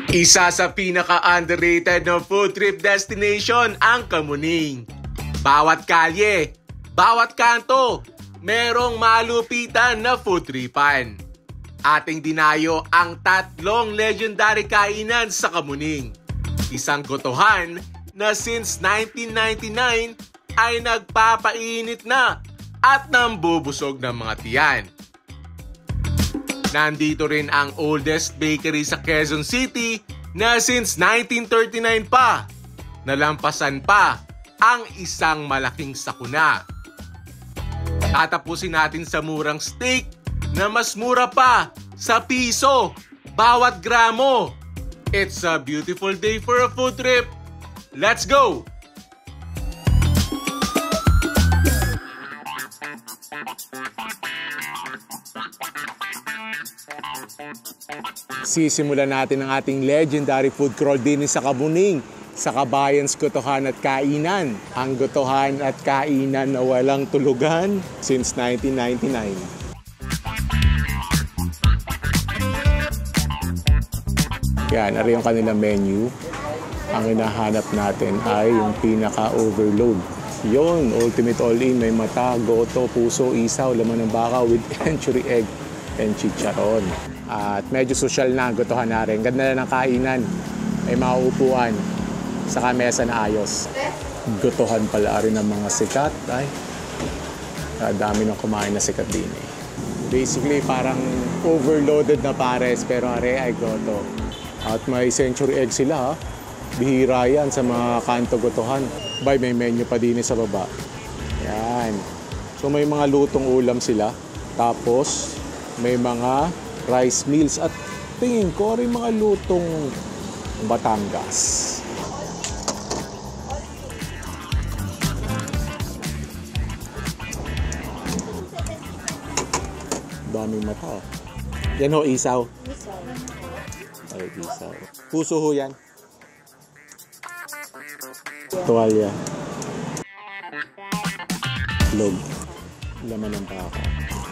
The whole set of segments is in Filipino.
Isa sa pinaka-underrated na food trip destination ang Kamuning. Bawat kalye, bawat kanto, merong malupitan na food tripan. Ating dinayo ang tatlong legendary kainan sa Kamuning. Isang gotohan na since 1999 ay nagpapainit na at nambubusog ng mga tiyan. Nandito rin ang oldest bakery sa Quezon City na since 1939 pa. Nalampasan pa ang isang malaking sakuna. Tatapusin natin sa murang steak na mas mura pa sa piso bawat gramo. It's a beautiful day for a food trip. Let's go! Sisimulan natin ang ating legendary food crawl din sa Kamuning, sa Kabayans Gotohan at Kainan. Ang gotohan at kainan na walang tulugan since 1999. Yan, ari yung kanilang menu. Ang hinahanap natin ay yung pinaka-overload. Yun, ultimate all-in, may mata, goto, puso, isaw, laman ng baka with century egg and chicharon. At medyo social na, gotohan na rin. Ganda na ng kainan. May mga upuan. Saka mesa na ayos. Gotohan pala rin ng mga sikat. Ay, dami nang kumain na sikat din eh. Basically, parang overloaded na pares, pero are ay goto. At may century egg sila ha. Bihira yan sa mga kanto gotohan. May menu pa din sa baba. Yan. So may mga lutong ulam sila. Tapos may mga rice meals at tingin ko rin mga lutong Batangas. Daming mata. Yan ho, isaw. Ay, isaw. Puso ho yan. Tuwalya. Log. Laman ng baka.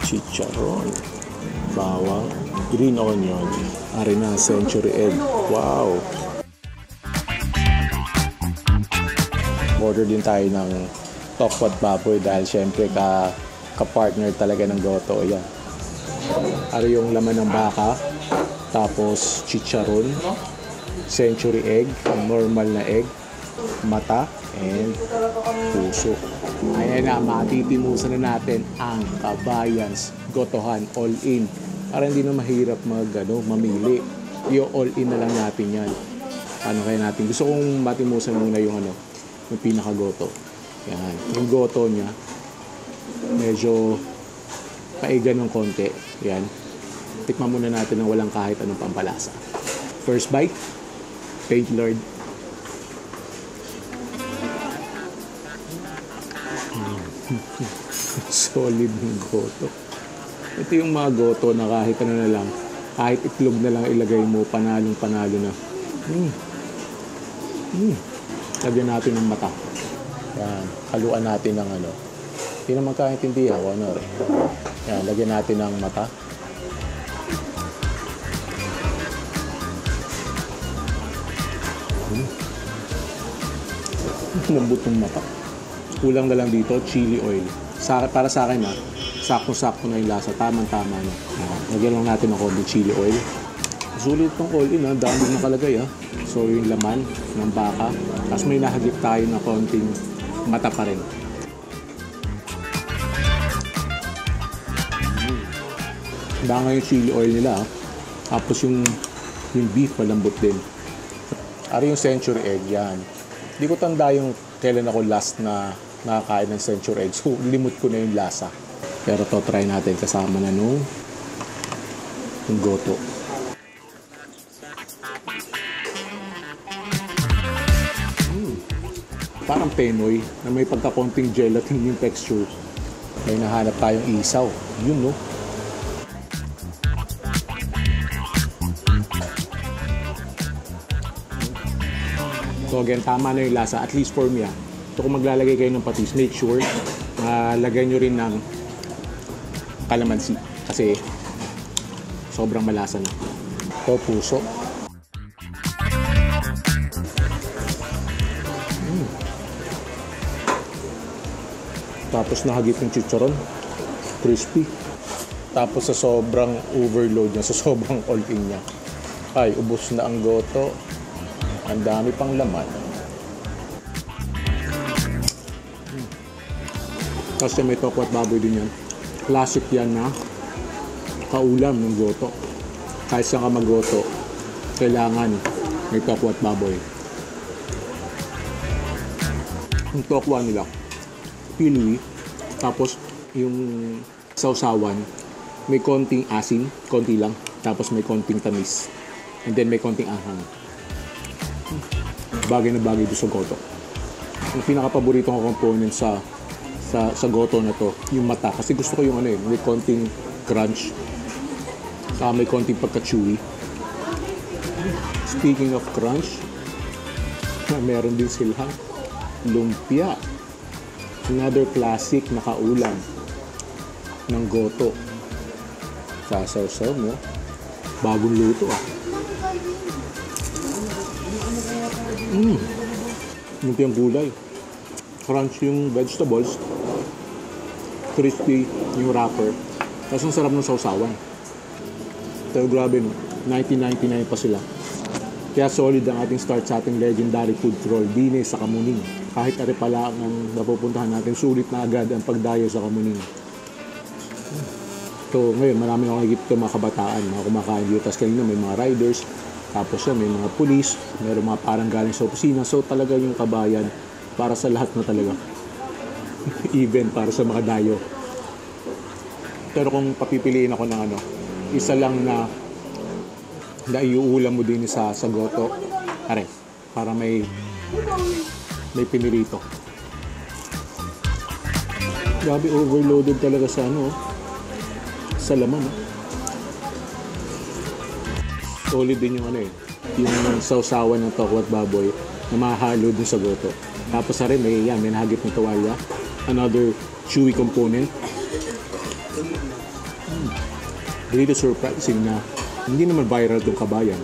Chicharon. Bawang. Green onion. Ari na, century egg. Wow! Order din tayo ng tokwat baboy dahil syempre ka-partner talaga ng goto. Yan. Ari yung laman ng baka. Tapos chicharon. Century egg. Normal na egg. Mata and puso. Ayan na, matitimusan na natin ang Kabayans Gotohan all-in. Para hindi na mahirap mamili. Yung all-in na lang natin yan. Ano kaya natin? Gusto kong matimusan muna yung yung pinaka-goto. Yan. Yung goto niya, medyo paiga ng konti. Yan. Tikman muna natin ng walang kahit anong pampalasa. First bite, thank you Lord. Solid ng goto. Ito yung mga goto na kahit ano na lang, kahit itlog na lang ilagay mo, panalo na. Lagyan natin ng mata. Yan. Haluan natin ng hindi naman kaintindihan kung ano rin. Yan. Lagyan natin ng mata. Lambot ng mata. Kulang na lang dito, chili oil. Para sa akin sakto-sakto na yung lasa. Tamang-tama na. Lagyan lang natin ng konti chili oil. Sulit itong all-in dami nakalagay So yung laman ng baka. Tapos may nahagip tayo na konting mata pa rin. Banga yung chili oil nila. Tapos yung beef malambot din. Ari yung century egg yan. Hindi ko tanda yung kailan ako last na nakakain ng century egg. So, limot ko na yung lasa. Pero to try natin kasama na yung goto. Parang penoy na may pagkakonting gelatin yung texture. May nahanap tayong isaw. Yun, no? So again, tama na yung lasa. At least for me, So kung maglalagay kayo ng patis, make sure lagay nyo rin ng kalamansi. Kasi sobrang malasa na. Ito, puso. Tapos nahagip yung chicharon. Crispy. Tapos sa sobrang overload niya, sa sobrang all-in niya, ay, ubos na ang goto. Ang dami pang laman. Kasi may tokwat baboy din yan. Classic yan na kaulam ng goto. Kahit saan ka maggoto, kailangan may tokwat baboy. Yung tokwa nila, piloy, tapos yung sausawan, may konting asin, konti lang, tapos may konting tamis. And then may konting anghang. Bagay na bagay doon sa goto. Yung pinaka-paborito kong component sa goto na to, yung mata. Kasi gusto ko yung ano may konting crunch. May konting pagka-chewy. Speaking of crunch, meron din silang lumpia. Another classic na kaulam ng goto. Sasaw-saw mo. Bagong luto Lumpiang gulay. Crunch yung vegetables. Crispy yung wrapper. Tapos ang sarap ng sausawan. Pero grabe no, 1999 pa sila. Kaya solid ang ating start sa ating legendary food crawl, Dine sa Kamuning. Kahit ari pala ang napupuntahan natin, sulit na agad ang pagdayo sa Kamuning. So ngayon, marami akong nakikita mga kabataan, mga kumakain dito. Tapos kanina may mga riders, tapos may mga pulis, mayroong mga parang galing sa opisina. So talaga yung kabayan para sa lahat na talaga. Even para sa mga dayo. Pero kung papipiliin ako ng isa lang na iuulam mo din sa goto, para may pinirito. Grabe, overloaded talaga sa sa laman. Solid din yung yung sausawan ng tokwat baboy na mahalo din sa goto. Tapos may nahagip ng tuwalya. Another chewy component. Really surprising na hindi naman viral itong kabayan.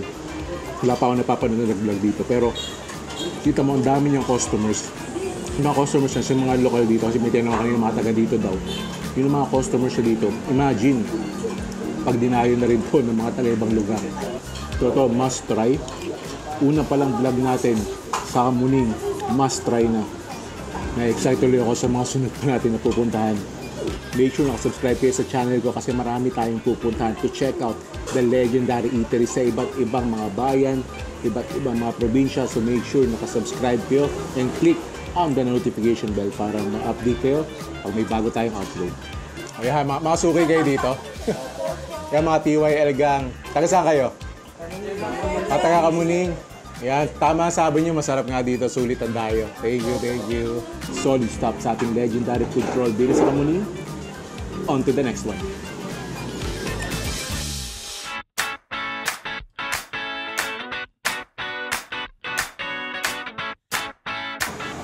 Wala pa ako napapanood na nag-vlog dito. Pero kita mo, ang dami niyang customers. Yung mga customers na sa mga local dito, kasi may tinanong kanina mga taga dito daw. Yung mga customers na dito, imagine, pag dinayo na rin po ng mga taga-ibang lugar. Ito, must try. Una pa lang vlog natin sa Kamuning, must try na. Na-excite ulit ako sa mga sunod pa natin na pupuntahan. Make sure nakasubscribe kayo sa channel ko kasi marami tayong pupuntahan to check out the legendary eatery sa iba't ibang mga bayan, iba't ibang mga probinsya. So make sure nakasubscribe kayo and click on the notification bell para ma-update kayo pag may bago tayong upload. Ayan, mga suki kayo dito. Yan mga TYL gang. Taga saan kayo? Taga Kamuning. Yan, tama sabi nyo, masarap nga dito, sulit ang dayo. Thank you. Solid stop sa ating legendary food crawl dito sa Kamuning. On to the next one.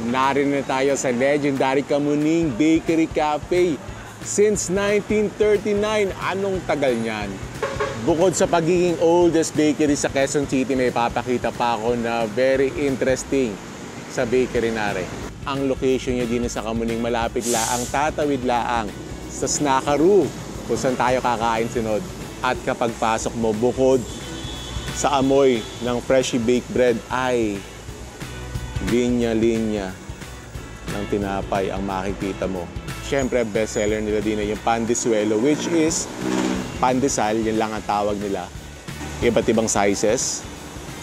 Narin na tayo sa legendary Kamuning Bakery Cafe. Since 1939, anong tagal niyan? Bukod sa pagiging oldest bakery sa Quezon City, may papakita pa ako na very interesting sa bakery nare. Ang location niya din sa Kamuning, malapit laang, tatawid laang sa Snackaroo, kung saan tayo kakain sunod. At kapag pasok mo, bukod sa amoy ng freshly baked bread, ay linya-linya ng tinapay ang makikita mo. Siyempre, bestseller nila din yung pandisuelo, which is pandesal, yun lang ang tawag nila. Iba't ibang sizes.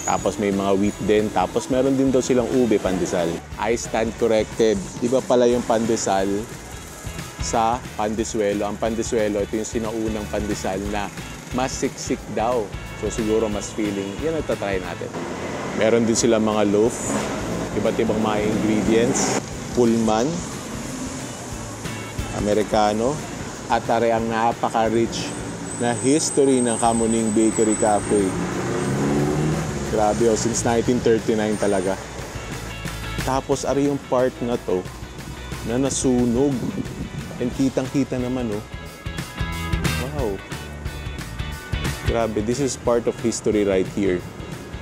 Tapos may mga wheat din. Tapos meron din daw silang ube pandesal. I stand corrected. Iba pala yung pandesal sa pandisuelo. Ang pandisuelo, ito yung sinaunang pandesal na mas siksik daw. So siguro mas feeling. Yan ang tatry natin. Meron din silang mga loaf. Iba't ibang mga ingredients. Pullman. Americano. At tari ang napaka-rich na history ng Kamuning Bakery Cafe. Grabe since 1939 talaga. Tapos ari yung part na to na nasunog. And kitang-kita naman Wow. Grabe, this is part of history right here.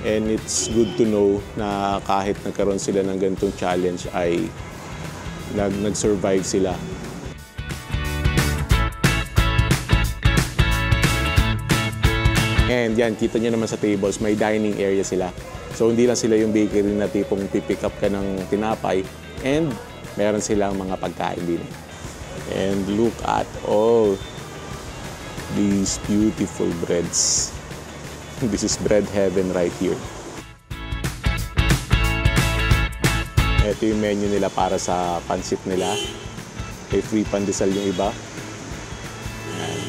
And it's good to know na kahit nagkaroon sila ng ganitong challenge ay nag-survive sila. And yan, kita nyo naman sa tables, may dining area sila. So hindi lang sila yung bakery na tipong pipick up ka ng tinapay and meron silang mga pagkain din. And look at all these beautiful breads. This is bread heaven right here. Ito yung menu nila para sa pansit nila. May free pandesal yung iba. Ayan.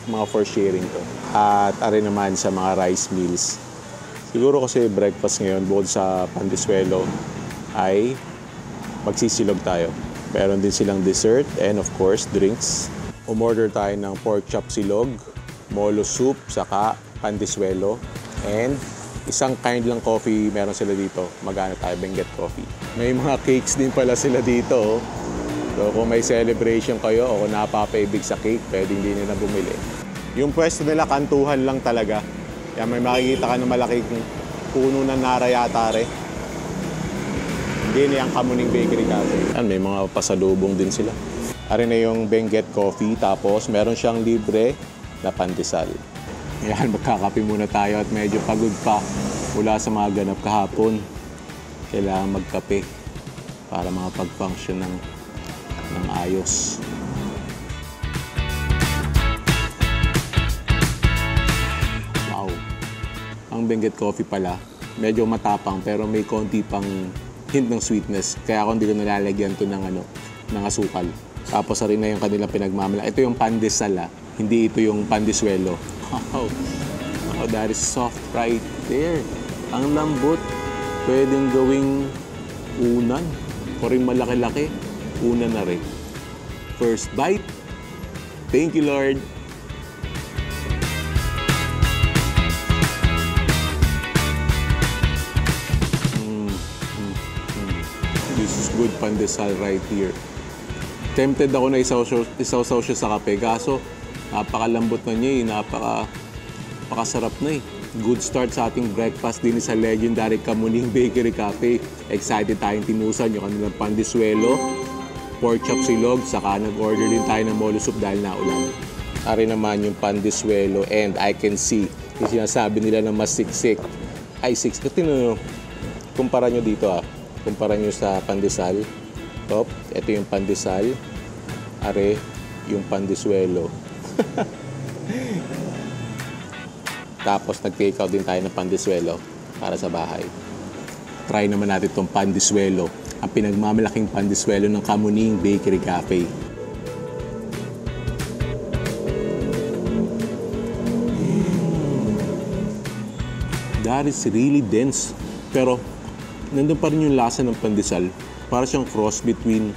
Mga for sharing to. At ari naman sa mga rice meals. Siguro kasi breakfast ngayon, bukod sa pandeswelo, ay magsisilog tayo. Meron din silang dessert and of course, drinks. Umorder tayo ng pork chop silog, molo soup, saka pandeswelo, and isang kind lang coffee meron sila dito. Magana tayo, Benguet Coffee. May mga cakes din pala sila dito. So kung may celebration kayo o kung napapaibig sa cake, pwedeng din na bumili. Yung pwesto nila, kantuhan lang talaga. Kaya may makikita ka ng malaking puno ng narayatare. Hindi niyang Kamuning Bakery Cafe. Yan, may mga pasalubong din sila. Ari na yung Benguet Coffee, tapos meron siyang libre na pandesal. Ayan, magkakape muna tayo at medyo pagod pa mula sa mga ganap kahapon. Kailangan magkape para makapag-function ng ayos. Wow! Ang Benguet Coffee pala, medyo matapang pero may konti pang hint ng sweetness. Kaya ako hindi ko nalalagyan to ng asukal. Tapos rin na yung kanilang pinagmamala. Ito yung pandesal, hindi ito yung pandeswelo. Wow! Oh, that is soft right there. Ang lambot. Pwedeng gawing unan. O rin malaki-laki. Unan na rin. First bite. Thank you, Lord. This is good pandesal right here. Tempted ako na isaw-saw siya sa kape. Kaso, napakalambot na niya napakasarap na eh. Good start sa ating breakfast din sa legendary Kamuning Bakery Cafe. Excited tayong tinusan yung kanilang pandeswelo, pork chop silog, saka nag-order din tayo ng molo soup dahil naulan. Ari naman yung pandeswelo and I can see yung sinasabi nila na mas siksik. Ay, siksik. Kumpara nyo dito Kumpara nyo sa pandesal. Top, ito yung pandesal. Are, yung pandeswelo. Tapos nag-take out din tayo ng pandeswelo para sa bahay. Try naman natin itong pandeswelo. Ang pinagmamalaking pandeswelo ng Kamuning Bakery Cafe. That is really dense. Pero nandun pa rin yung lasa ng pandesal. Para siyang cross between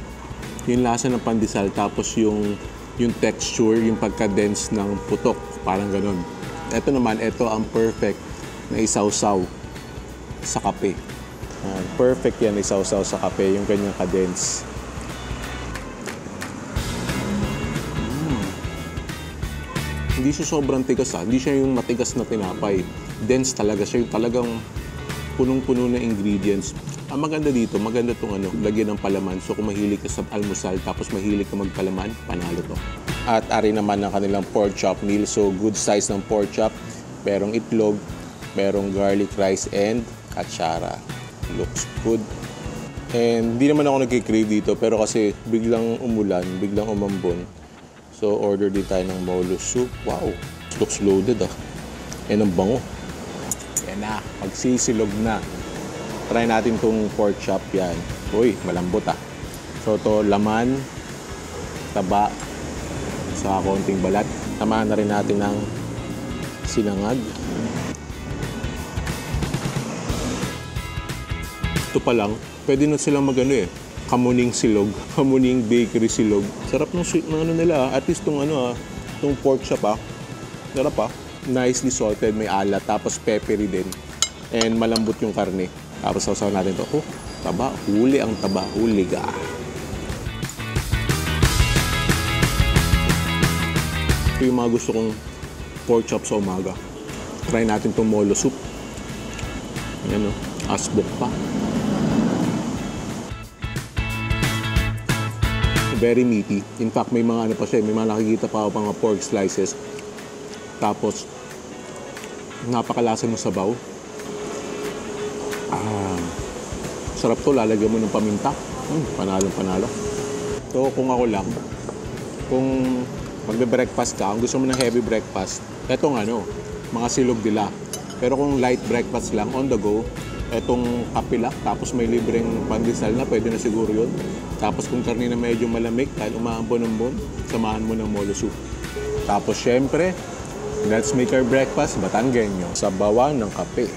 yung lasa ng pandesal tapos yung texture, yung pagka-dense ng putok. Parang ganun. Ito naman, ito ang perfect na isawsaw sa kape. Perfect yan isawsaw sa kape, yung ganyang ka-dense. Hindi siya sobrang tigas Hindi siya yung matigas na tinapay. Dense talaga siya. Yung talagang punong-puno na ingredients. Ang maganda dito, maganda itong lagyan ng palaman. So kung mahilig ka sa almusal, tapos mahilig ka magpalaman, panalo to. At ari naman ang kanilang pork chop meal. So good size ng pork chop. Merong itlog, merong garlic rice, and atsara. Looks good. And hindi naman ako nag-crave dito, pero kasi biglang umulan, biglang umambon. So order din tayo ng molo soup. Wow! Looks loaded Yan ang bango. Yan na, magsisilog na. Try natin itong pork chop yan. Uy, malambot So ito, laman, taba, sa konting balat. Tamaan na rin natin ng sinangag. Ito pa lang, pwede na silang Kamuning silog, Kamuning Bakery silog. Sarap ng sweet na nila. At least itong pork chop Sarap Nicely salted, may alat, tapos peppery din. And malambot yung karne. Tapos sausaw natin ito. Oh, taba. Huli ang taba. Huli ka. Ito yung mga gusto kong pork chop sa umaga. Try natin itong molo soup. Ayan asbok pa. Very meaty. In fact, may mga pa siya. May mga nakikita pa ako pang pork slices. Tapos, Napakalasa ng sabaw. Sarap to, lalagyan mo ng paminta. Panalo. So kung ako lang, kung magbe-breakfast ka, kung gusto mo ng heavy breakfast, etong mga silog dila. Pero kung light breakfast lang, on the go, etong kapilak, tapos may libreng pandesal na, pwede na siguro yun. Tapos kung karne na medyo malamig, dahil umaambon-ambon, samahan mo ng molo soup. Tapos syempre, let's make our breakfast Batanggenyo, sabawan ng kape.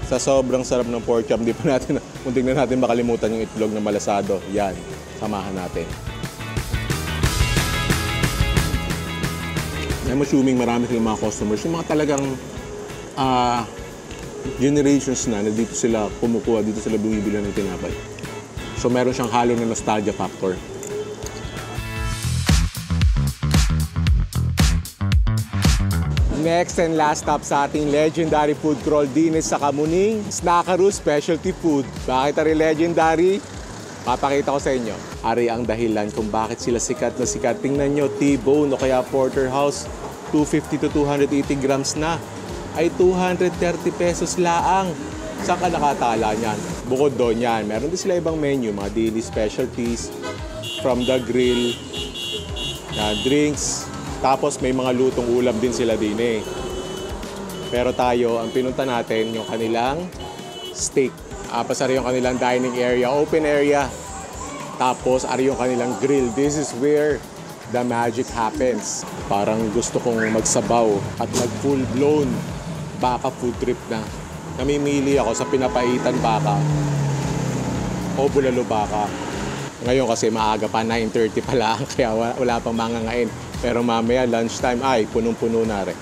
Sa sobrang sarap ng pork chop, muntik na natin makalimutan yung itlog na malasado. Yan, samahan natin. I'm assuming marami silang mga customers, yung mga talagang generations na dito sila kumukuha, dito sila bumibili ng tinapay. So meron siyang halo na nostalgia factor. Next and last stop sa ating legendary food crawl din sa Kamuning, Snackaroo Specialty Food. Bakit ari legendary? Papakita ko sa inyo. Ari ang dahilan kung bakit sila sikat na sikat. Tingnan nyo, T-bone o kaya porterhouse, 250 to 280 grams na. Ay 230 pesos laang. Saan ka nakatala niyan? Bukod doon yan, meron din sila ibang menu, mga daily specialties, from the grill, drinks, tapos may mga lutong ulam din sila din eh. Pero tayo, ang pinunta natin, yung kanilang steak. Pasari yung kanilang dining area, open area. Tapos, ari yung kanilang grill. This is where the magic happens. Parang gusto kong magsabaw at mag-full-blown baka food trip na. Namimili ako sa pinapaitan baka o bulalo baka. Ngayon kasi maaga pa, 9:30 pa lang, kaya wala pang mangangain. Pero mamaya lunchtime, ay punong-puno na rin.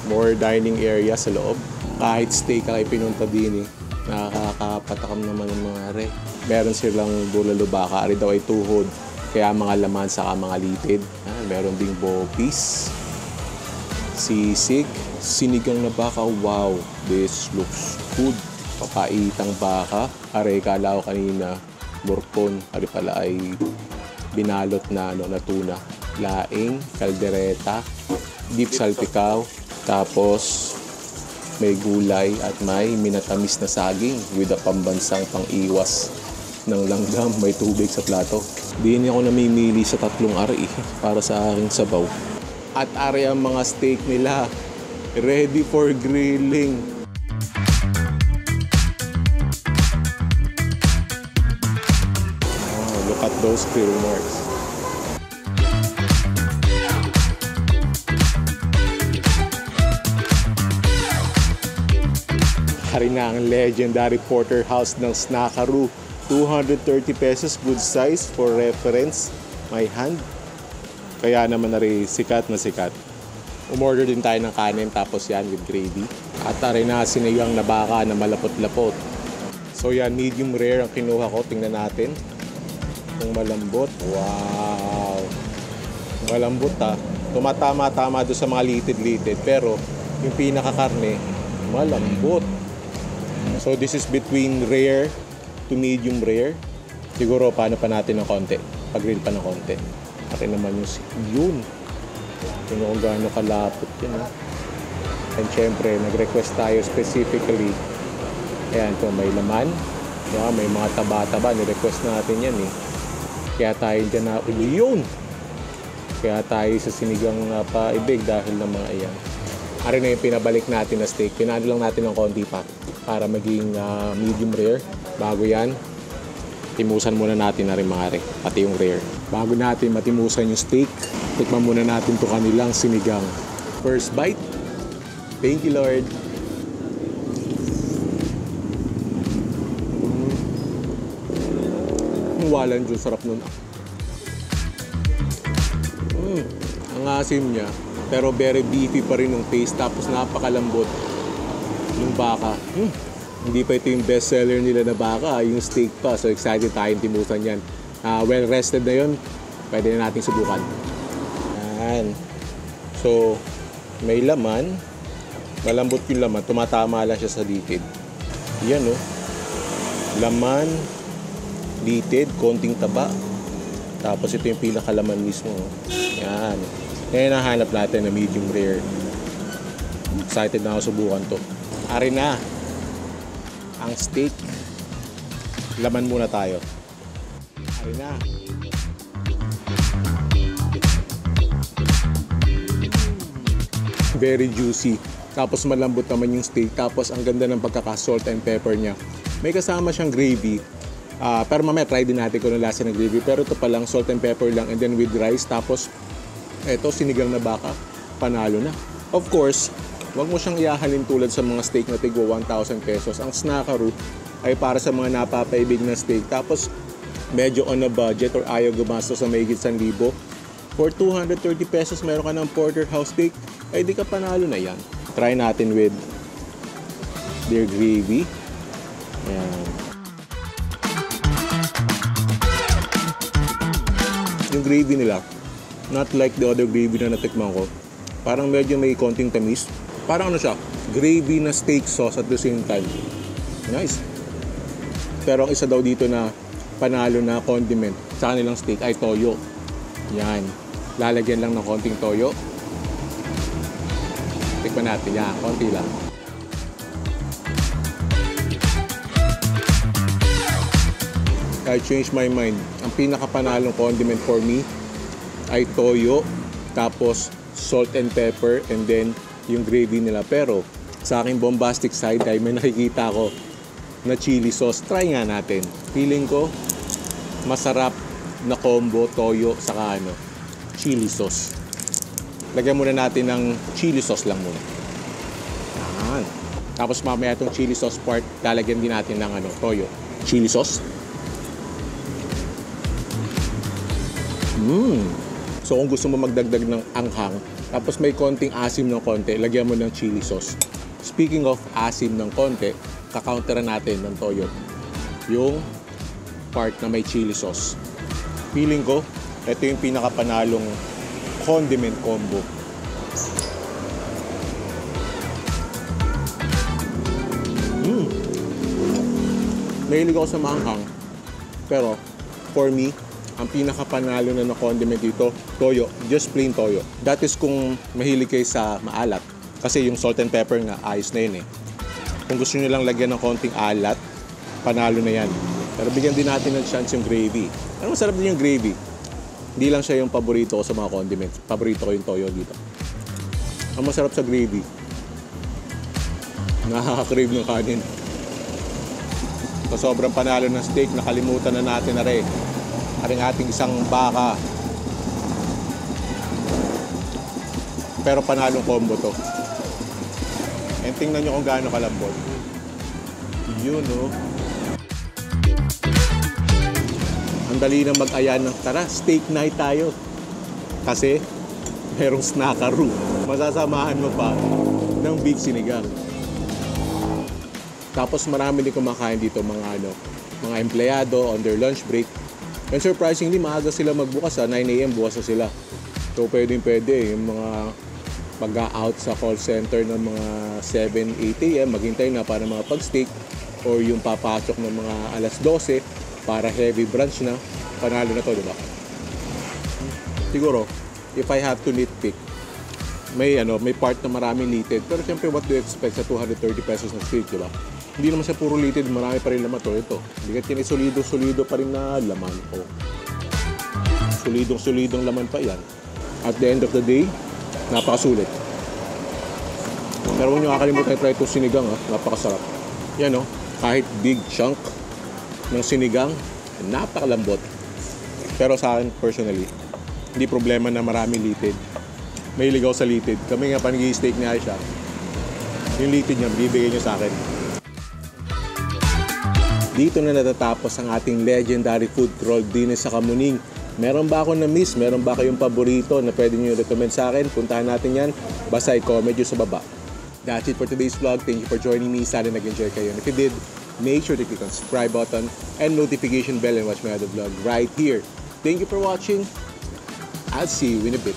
More dining area sa loob. Kahit steak ka kayo pinunta din eh. Nakakapatakam naman ng mga are. Meron silang bulalo baka, ari daw ay tuhod. Kaya mga laman saka mga litid. Meron ding bopis, sisig, sinigang na baka. Wow, this looks good. Papaitang baka. Are, kala ko kanina, morcon. Ari pala ay binalot na, na tuna. Laing, kaldereta, beef salpikaw, tapos may gulay at may minatamis na saging with a pambansang pang-iwas ng langgam, may tubig sa plato. Di ako namimili sa tatlong ari para sa aking sabaw. At ari ang mga steak nila, ready for grilling. Oh, look at those grill marks. Hari na ang legendary porterhouse ng Snackaroo. 230 pesos, good size for reference. May hand. Kaya naman na rin sikat na sikat. Umorder din tayo ng kanin tapos yan with gravy. At ari na sinigang na baka na malapot-lapot. So yan, medium rare ang kinuha ko. Tingnan natin. Yung malambot. Wow! Malambot ha. Tumatama-tama doon sa mga litid-litid. Pero yung pinakakarne, malambot. So this is between rare to medium rare. Siguro paano pa natin ng konti. Pag-grill pa ng konti. Akin naman yun. Yung kung gaano kalapot yun. And syempre, nag-request tayo specifically. Ayan po, may laman. Diba? May mga taba-taba. Ni-request natin yan eh. Kaya tayo dyan na yun. Kaya tayo sa sinigang paibig dahil ng mga ayan. Ari na yung pinabalik natin na steak. Pinano lang natin ng konti pa para maging medium rare. Bago yan, timusan muna natin na rin mga pati yung rare. Bago natin matimusan yung steak, tikman muna natin to kanilang sinigang. First bite. Thank you, Lord. Walang dyan, sarap nun. Ang asim niya. Pero very beefy pa rin yung taste. Tapos napakalambot yung baka. Hindi pa ito yung best seller nila na baka. Yung steak pa. So excited tayong timusan yan. Well rested na yun. Pwede na natin subukan. Yan. So may laman. Malambot yung laman. Tumatama lang siya sa litid. Yan oh. Laman. Litid. Konting taba. Tapos ito yung pinakalaman mismo. Oh. Yan. Ngayon nahanap natin na medium rare. Excited na ako subukan to. Ari na ang steak. Laman muna tayo. Ari na. Very juicy. Tapos malambot naman yung steak. Tapos ang ganda ng pagkaka-salt and pepper niya. May kasama siyang gravy. Pero mamaya try din natin kung ano lasa ng gravy. Pero ito pa lang, salt and pepper lang. And then with rice. Tapos eto, sinigang na baka. Panalo na. Of course, wag mo siyang iahalin tulad sa mga steak na tigwa 1,000 pesos. Ang Snackaroo ay para sa mga napapaibig na steak. Tapos medyo on a budget or ayaw gumastos sa mahigit 1,000. For 230 pesos, meron ka ng porterhouse steak. Ay di ka panalo na yan. Try natin with their gravy. Ayan. Yung gravy nila, not like the other gravy na natikman ko. Parang medyo may konting tamis. Parang ano siya, gravy na steak sauce at the same time. Nice. Pero ang isa daw dito na panalo na condiment sa kanilang steak ay toyo. Yan. Lalagyan lang ng konting toyo. Tikman natin. Yan, konti lang. I changed my mind. Ang pinakapanalong condiment for me ay toyo, tapos salt and pepper, and then yung gravy nila. Pero sa aking bombastic side ay may nakikita ko na chili sauce. Try nga natin. Feeling ko masarap na combo toyo saka chili sauce. Lagyan muna natin ng chili sauce lang muna. Yan. Tapos mamaya itong chili sauce part, lalagyan din natin ng toyo. Chili sauce. So kung gusto mo magdagdag ng anghang, tapos may konting asim ng konti, lagyan mo ng chili sauce. Speaking of asim ng konti, kakounteran natin ng toyo yung part na may chili sauce. Feeling ko, ito yung pinakapanalong condiment combo. Mahilig ako sa maanghang. Pero, for me, ang pinakapanalo na condiment dito, toyo. Just plain toyo. That is kung mahilig kayo sa maalat. Kasi yung salt and pepper nga, ayos na yun eh. Kung gusto nyo lang lagyan ng konting alat, panalo na yan. Pero bigyan din natin ng chance yung gravy. Ano masarap din yung gravy? Hindi lang siya yung paborito ko sa mga condiments. Paborito ko yung toyo dito. Ang masarap sa gravy, nakaka-crave ng kanin. Sa sobrang panalo ng steak, nakalimutan na natin na rin ating isang baka. Pero panalong combo to. And tingnan nyo kung gaano kalambot. Yun Ang dali na mag-aya ng tara, steak night tayo. Kasi merong Snackaroo. Masasamahan mo pa ng beef sinigang. Tapos marami din kumakain dito mga empleyado on their lunch break. And surprisingly, maaga sila magbukas 9 AM bukas na sila. So pwede yung mga mag-out sa call center ng mga 7, 8 AM, maghintay na para mga pag-steak, or yung papasok ng mga alas 12 para heavy brunch na, panalo na to, diba? Siguro, if I have to nitpick, may part na maraming litid. Pero siyempre, what do you expect sa 230 pesos na steak, diba? Hindi naman siya puro litid, marami pa rin laman to. Ito, bigat yan, solido pa rin na laman. Solidong laman pa yan. At the end of the day, napakasulit. Pero huwag nyo kakalimutan i-try itong sinigang, napakasarap. Yan kahit big chunk ng sinigang, napakalambot. Pero sa akin, personally, hindi problema na marami litid. May ligaw sa litid. Kami nga panigi-steak ni Aisha. Yung litid niya, bibigay niyo sa akin. Dito na natatapos ang ating legendary food crawl din sa Kamuning. Meron ba ako na-miss? Meron ba kayong paborito na pwede nyo recommend sa akin? Puntahan natin yan. Basta i-comment nyo sa baba. That's it for today's vlog. Thank you for joining me. Sana nag-enjoy kayo. And if you did, make sure to click on the subscribe button and notification bell and watch my other vlog right here. Thank you for watching. I'll see you in a bit.